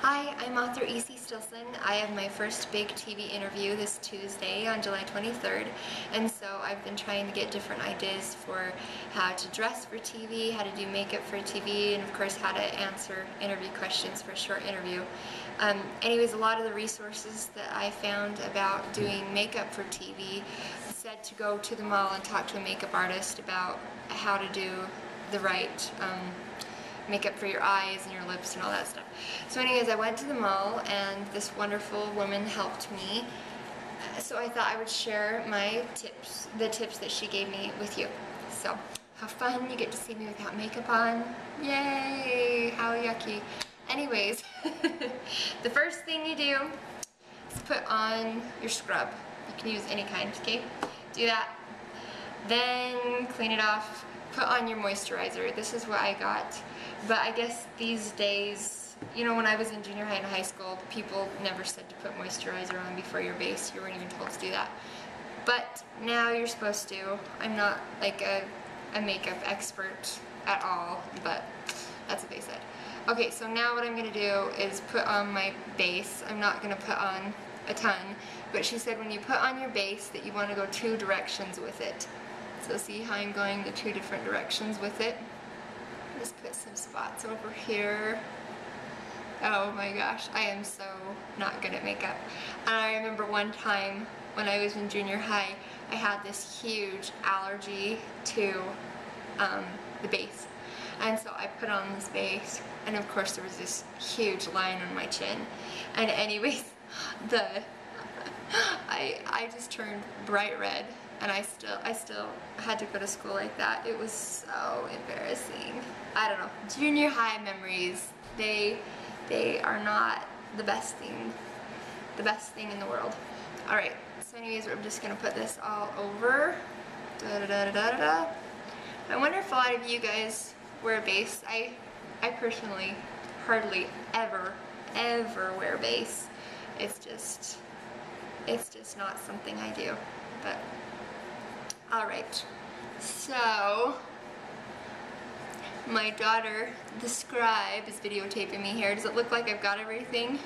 Hi, I'm author E.C. Stilson. I have my first big TV interview this Tuesday on July 23rd, and so I've been trying to get different ideas for how to dress for TV, how to do makeup for TV, and of course how to answer interview questions for a short interview. Anyways, a lot of the resources that I found about doing makeup for TV said to go to the mall and talk to a makeup artist about how to do the right makeup for your eyes and your lips and all that stuff. So anyways, I went to the mall and this wonderful woman helped me. So I thought I would share my tips, the tips that she gave me with you. So, have fun, you get to see me without makeup on. Yay, how yucky. Anyways, the first thing you do is put on your scrub. You can use any kind, okay? Do that. Then clean it off. Put on your moisturizer. This is what I got. But I guess these days, you know, when I was in junior high and high school, people never said to put moisturizer on before your base. You weren't even told to do that. But now you're supposed to. I'm not like a makeup expert at all, but that's what they said. Okay, so now what I'm going to do is put on my base. I'm not going to put on a ton, but she said when you put on your base that you want to go 2 directions with it. So see how I'm going the 2 different directions with it? Just put some spots over here. Oh my gosh, I am so not good at makeup. And I remember one time when I was in junior high, I had this huge allergy to the base. And so I put on this base, and of course there was this huge line on my chin. And anyways, I just turned bright red. And I still had to go to school like that. It was so embarrassing. I don't know. Junior high memories, they are not the best thing in the world. All right. So anyways, I'm just gonna put this all over. Da da da da da da. I wonder if a lot of you guys wear base. I personally hardly ever wear base. It's just not something I do. But alright, so my daughter, the scribe, is videotaping me here. Does it look like I've got everything?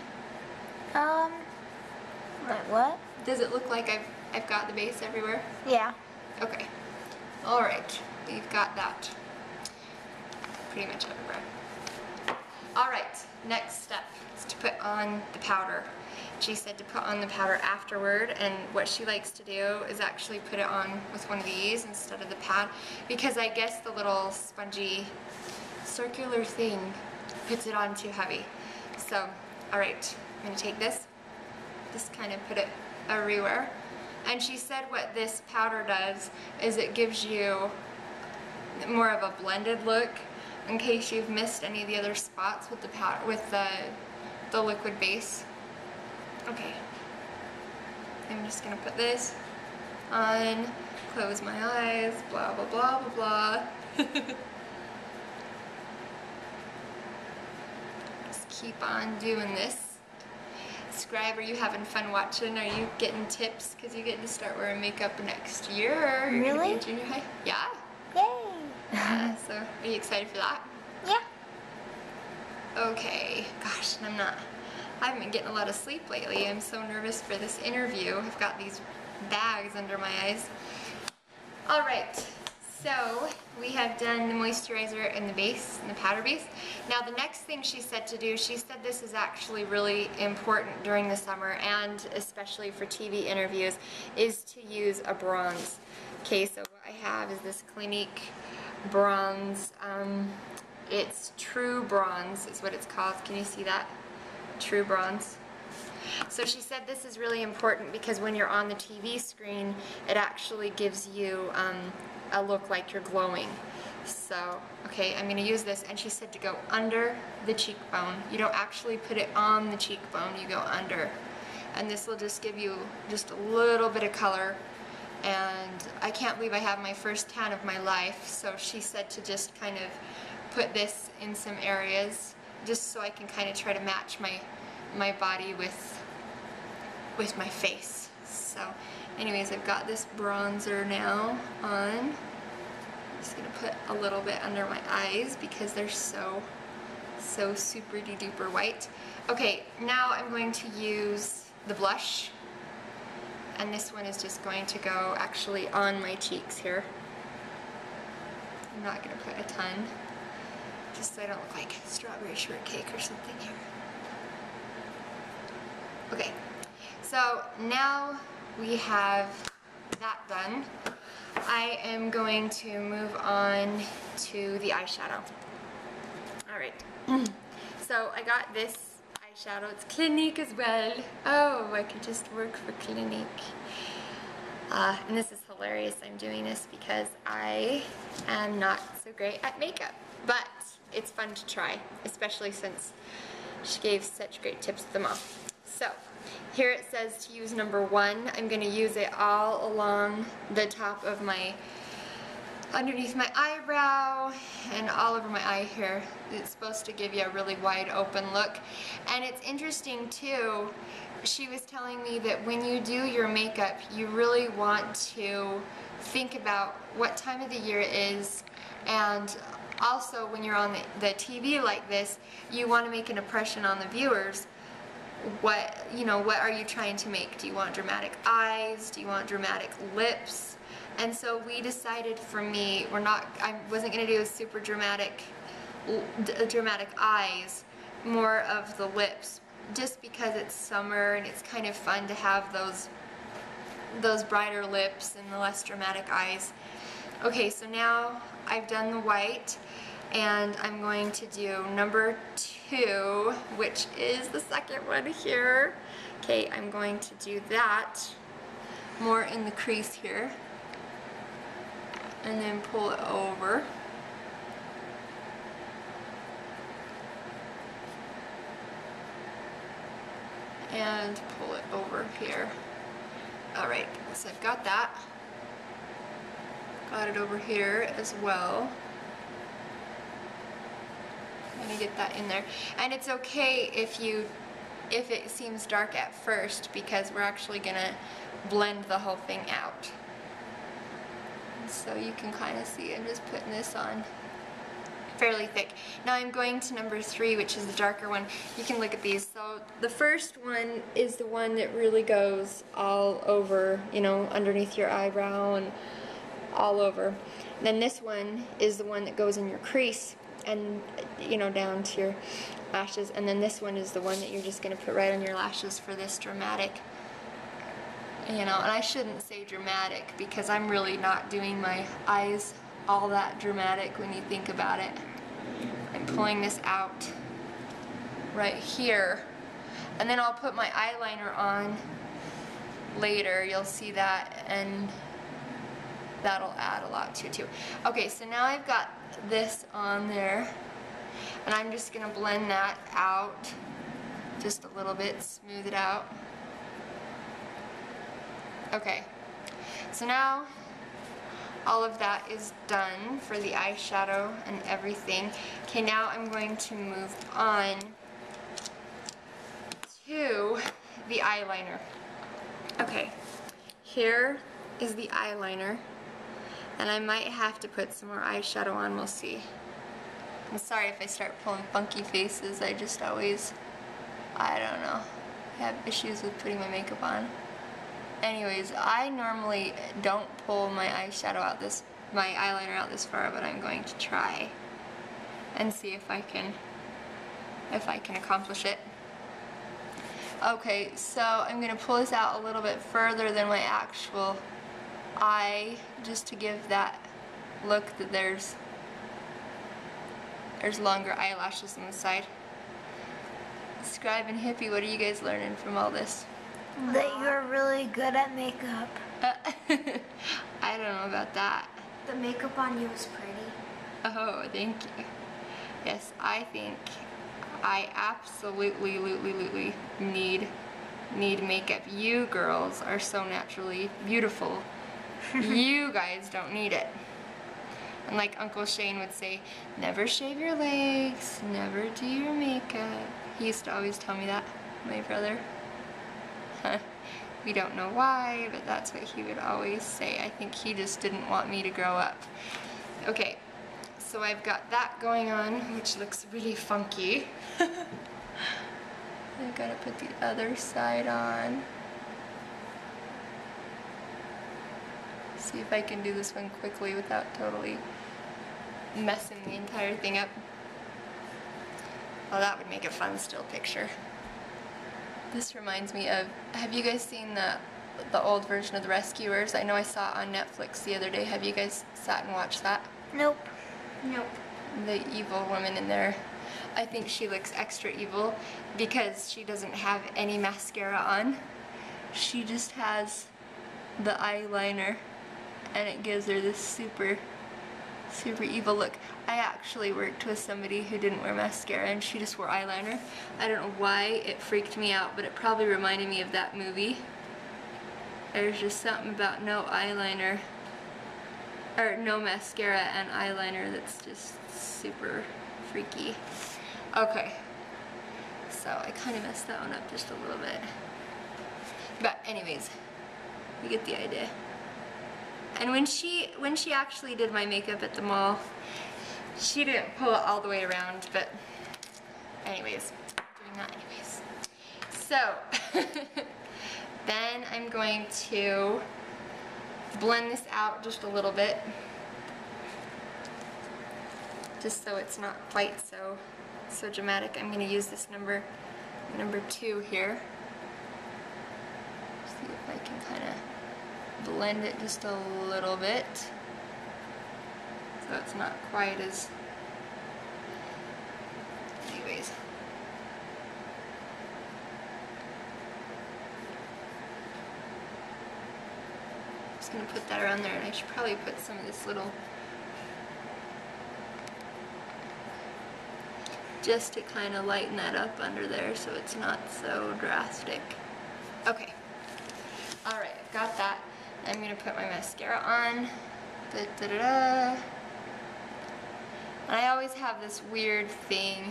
What? Does it look like I've got the base everywhere? Yeah. Okay. Alright, we've got that pretty much everywhere. Alright, next step is to put on the powder. She said to put on the powder afterward, and what she likes to do is actually put it on with one of these instead of the pad, because I guess the little spongy circular thing puts it on too heavy. So, alright, I'm going to take this, just kind of put it everywhere. And she said what this powder does is it gives you more of a blended look in case you've missed any of the other spots with the powder, with the liquid base. Okay, I'm just gonna put this on, close my eyes, blah blah blah blah blah. Just keep on doing this. Scribe, are you having fun watching? Are you getting tips? Because you get to start wearing makeup next year. You're gonna be in junior high? Yeah. Yay! So, are you excited for that? Yeah. Okay, gosh, and I haven't been getting a lot of sleep lately. I'm so nervous for this interview. I've got these bags under my eyes. Alright, so we have done the moisturizer and the base, and the powder base. Now the next thing she said to do, she said this is actually really important during the summer, and especially for TV interviews, is to use a bronze. Okay, so what I have is this Clinique bronze. It's True Bronze is what it's called. Can you see that? True Bronze. So she said this is really important because when you're on the TV screen, it actually gives you a look like you're glowing. So, okay, I'm going to use this, and she said to go under the cheekbone. You don't actually put it on the cheekbone, you go under. And this will just give you just a little bit of color. And I can't believe I have my first tan of my life, so she said to just kind of put this in some areas, just so I can kind of try to match my body with my face. So anyways, I've got this bronzer now on. I'm just going to put a little bit under my eyes because they're so so super duper white. Okay, now I'm going to use the blush, and this one is just going to go actually on my cheeks here. I'm not going to put a ton, just so I don't look like strawberry shortcake or something here. Okay, so now we have that done. I am going to move on to the eyeshadow. Alright, so I got this eyeshadow. It's Clinique as well. Oh, I could just work for Clinique. And this is hilarious. I'm doing this because I am not so great at makeup. But it's fun to try, especially since she gave such great tips to them all. So, here it says to use number 1. I'm going to use it all along the top of my, underneath my eyebrow and all over my eye here. It's supposed to give you a really wide open look. And it's interesting too, she was telling me that when you do your makeup, you really want to think about what time of the year it is, and also when you're on the TV like this, you want to make an impression on the viewers. What are you trying to make? Do you want dramatic eyes? Do you want dramatic lips? And so we decided, for me, I wasn't going to do a super dramatic eyes, more of the lips, just because it's summer and it's kind of fun to have those brighter lips and the less dramatic eyes. Okay, so now I've done the white, and I'm going to do number 2, which is the second one here. Okay, I'm going to do that more in the crease here, and then pull it over. And pull it over here. Alright, so I've got that. Got it over here as well. I'm gonna get that in there. And it's okay if it seems dark at first, because we're actually gonna blend the whole thing out. So you can kind of see I'm just putting this on fairly thick. Now I'm going to number 3, which is the darker one. You can look at these. So the first one is the one that really goes all over, underneath your eyebrow and all over. Then this one is the one that goes in your crease and down to your lashes, and then this one is the one that you're just going to put right on your lashes for this dramatic, and I shouldn't say dramatic because I'm really not doing my eyes all that dramatic when you think about it. I'm pulling this out right here, and then I'll put my eyeliner on later. You'll see that, and that'll add a lot to it too. Okay, so now I've got this on there, and I'm just gonna blend that out just a little bit, smooth it out. Okay, so now all of that is done for the eyeshadow and everything. Okay, now I'm going to move on to the eyeliner. Okay, here is the eyeliner, and I might have to put some more eyeshadow on, we'll see. I'm sorry if I start pulling funky faces, I just always, I don't know, have issues with putting my makeup on. Anyways, I normally don't pull my eyeshadow out my eyeliner out this far, but I'm going to try and see if I can accomplish it. Okay, so I'm going to pull this out a little bit further than my actual eye, just to give that look that there's longer eyelashes on the side. Scribe and Hippie, what are you guys learning from all this? That you're really good at makeup. I don't know about that. The makeup on you is pretty. Oh, thank you. Yes, I think I absolutely need makeup. You girls are so naturally beautiful. You guys don't need it. And like Uncle Shane would say, never shave your legs, never do your makeup. He used to always tell me that, my brother. We don't know why, but that's what he would always say. I think he just didn't want me to grow up. Okay, so I've got that going on, which looks really funky. I gotta put the other side on. See if I can do this one quickly without totally messing the entire thing up. Well, that would make a fun still picture. This reminds me of, have you guys seen the old version of The Rescuers? I know I saw it on Netflix the other day. Have you guys sat and watched that? Nope. Nope. The evil woman in there. I think she looks extra evil because she doesn't have any mascara on. She just has the eyeliner, and it gives her this super evil look. I actually worked with somebody who didn't wear mascara and she just wore eyeliner. I don't know why it freaked me out, but it probably reminded me of that movie. There's just something about no eyeliner, or no mascara and eyeliner that's just super freaky. Okay, so I kind of messed that one up just a little bit. But anyways, you get the idea. And when she actually did my makeup at the mall, she didn't pull it all the way around, but anyways, doing that anyways. So, then I'm going to blend this out just a little bit, just so it's not quite so dramatic. I'm going to use this number 2 here. See if I can kind of blend it just a little bit so it's not quite as, anyways. Just gonna put that around there, and I should probably put some of this little, just to kind of lighten that up under there so it's not so drastic. Okay, alright, I've got that. I'm going to put my mascara on. And I always have this weird thing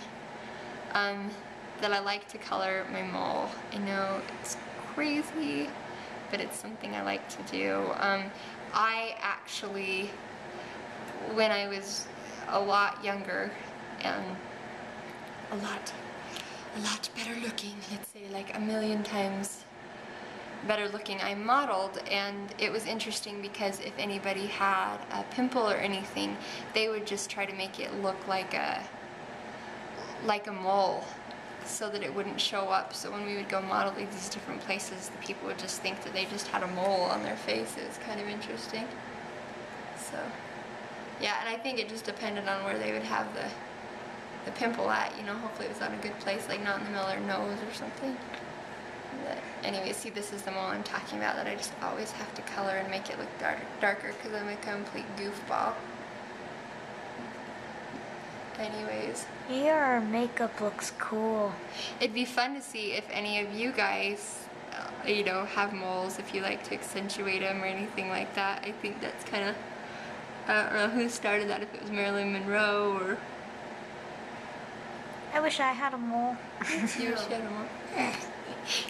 that I like to color my mole. I know it's crazy, but it's something I like to do. I actually, when I was a lot younger and a lot better looking, let's say like a million times better looking, I modeled, and it was interesting because if anybody had a pimple or anything, they would just try to make it look like a mole so that it wouldn't show up. So when we would go model at these different places, the people would just think that they just had a mole on their face. It was kind of interesting. So yeah, and I think it just depended on where they would have the pimple at, you know. Hopefully it was on a good place, like not in the middle of their nose or something. But anyway, see, this is the mole I'm talking about that I just always have to color and make it look darker because I'm a complete goofball. Anyways. Your makeup looks cool. It'd be fun to see if any of you guys, you know, have moles, if you like to accentuate them or anything like that. I think that's kind of, I don't know who started that, if it was Marilyn Monroe or... I wish I had a mole. You wish you had a mole?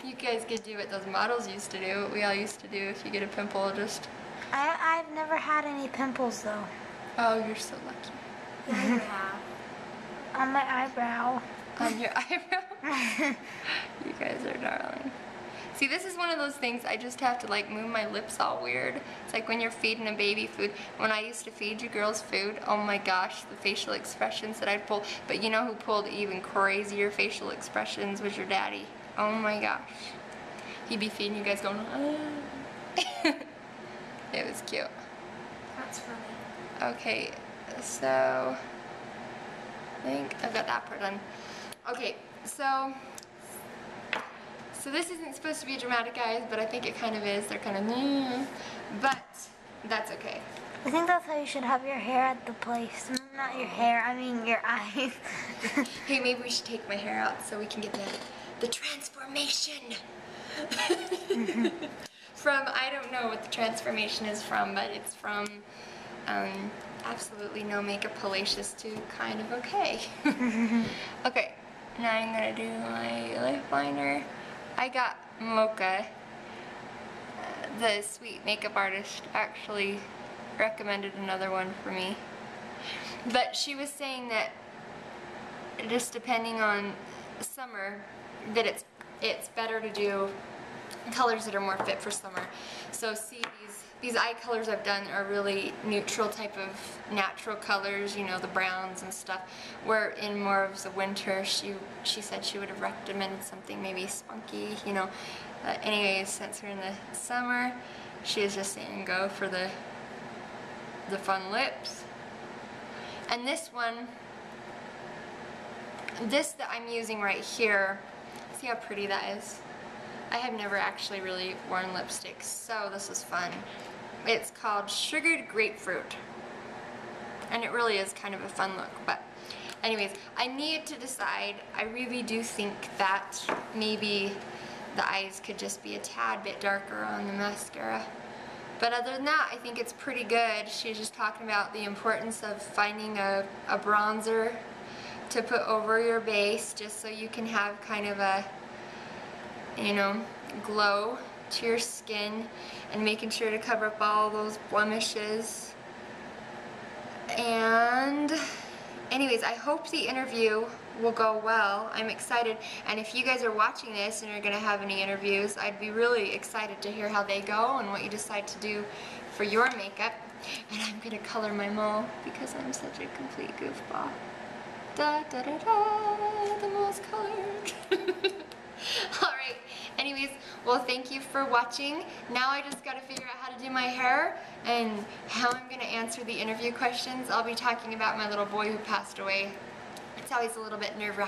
You guys could do what those models used to do, what we all used to do. If you get a pimple, just... I've never had any pimples though. Oh, you're so lucky. Yeah, you have. On my eyebrow. On your eyebrow? You guys are darling. See, this is one of those things I just have to like move my lips all weird. It's like when you're feeding a baby food. When I used to feed you girls food, oh my gosh, the facial expressions that I'd pull. But you know who pulled even crazier facial expressions was your daddy. Oh my gosh. He'd be feeding you guys going, ah. It was cute. That's funny. Okay, so I think I've got that part done. Okay, so this isn't supposed to be dramatic, guys, but I think it kind of is. They're kind of, but that's okay. I think that's how you should have your hair at the place. Not your hair, I mean your eyes. Hey, maybe we should take my hair out so we can get the transformation. From, I don't know what the transformation is from, but it's from absolutely no makeup hellacious to kind of okay. Okay, now I'm gonna do my lip liner. I got Mocha. The sweet makeup artist actually recommended another one for me. But she was saying that just depending on summer, that it's better to do colors that are more fit for summer. So see, these eye colors I've done are really neutral type of natural colors, you know, the browns and stuff, where in more of the winter she said she would have recommended something maybe spunky, you know. Anyways, since we're in the summer, she was just saying go for the fun lips. And this one, this that I'm using right here, see how pretty that is? I have never actually really worn lipstick, so this is fun. It's called Sugared Grapefruit, and it really is kind of a fun look. But anyways, I need to decide. I really do think that maybe the eyes could just be a tad bit darker on the mascara. But other than that, I think it's pretty good. She's just talking about the importance of finding a bronzer to put over your base, just so you can have kind of a, you know, glow to your skin, and making sure to cover up all those blemishes. And anyways, I hope the interview will go well. I'm excited, and if you guys are watching this and are going to have any interviews, I'd be really excited to hear how they go and what you decide to do for your makeup. And I'm going to color my mole because I'm such a complete goofball. Da da da da, the mole's colored. Alright, anyways, well, thank you for watching. Now I just gotta figure out how to do my hair and how I'm gonna answer the interview questions. I'll be talking about my little boy who passed away. It's always a little bit nerve-wracking.